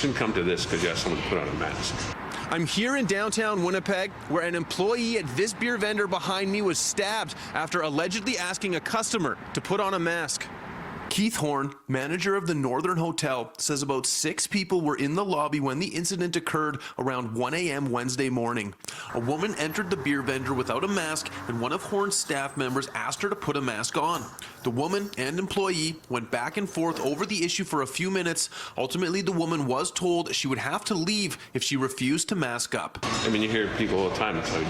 shouldn't come to this because you ask someone to put on a mask. I'm here in downtown Winnipeg, where an employee at this beer vendor behind me was stabbed after allegedly asking a customer to put on a mask. Keith Horn, manager of the Northern Hotel, says about 6 people were in the lobby when the incident occurred around 1 a.m. Wednesday morning. A woman entered the beer vendor without a mask, and one of Horn's staff members asked her to put a mask on. The woman and employee went back and forth over the issue for a few minutes. Ultimately, the woman was told she would have to leave if she refused to mask up. I mean, you hear people all the time that tell you,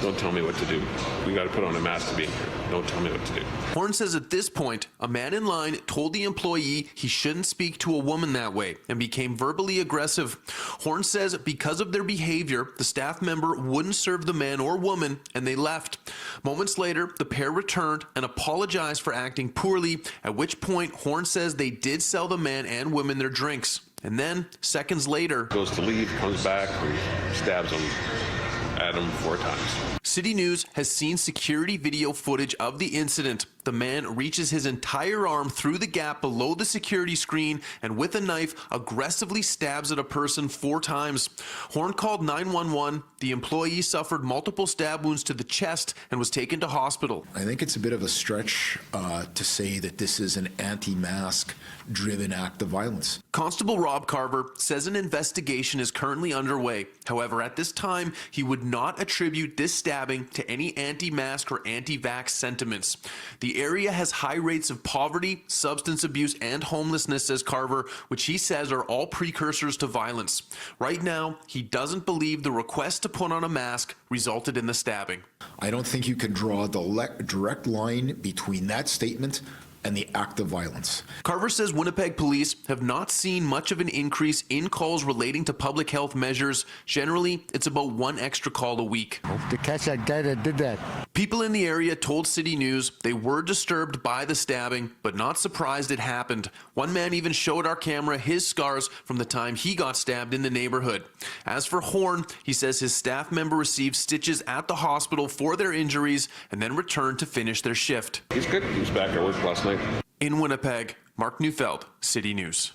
don't tell me what to do. We got to put on a mask to be in here. Don't tell me what to do. Horn says at this point, a man in line told the employee he shouldn't speak to a woman that way and became verbally aggressive. Horn says because of their behavior, the staff member wouldn't serve the man or woman and they left. Moments later, the pair returned and apologized for acting poorly, at which point Horn says they did sell the man and women their drinks. And then, seconds later, goes to leave, comes back, and stabs him at him 4 times. City News has seen security video footage of the incident. The man reaches his entire arm through the gap below the security screen and with a knife aggressively stabs at a person 4 times. Horn called 911. The employee suffered multiple stab wounds to the chest and was taken to hospital. I think it's a bit of a stretch to say that this is an anti-mask driven act of violence. Constable Rob Carver says an investigation is currently underway. However, at this time, he would not attribute this stabbing to any anti-mask or anti-vax sentiments. The area has high rates of poverty, substance abuse, and homelessness, says Carver, which he says are all precursors to violence. Right now, he doesn't believe the request to put on a mask resulted in the stabbing. I don't think you can draw the direct line between that statement and the act of violence. Carver says Winnipeg police have not seen much of an increase in calls relating to public health measures. Generally, it's about 1 extra call a week. Hope to catch that guy that did that. People in the area told City News they were disturbed by the stabbing, but not surprised it happened. One man even showed our camera his scars from the time he got stabbed in the neighborhood. As for Horn, he says his staff member received stitches at the hospital for their injuries and then returned to finish their shift. He's good. He was back at work last night. In Winnipeg, Mark Neufeld, City News.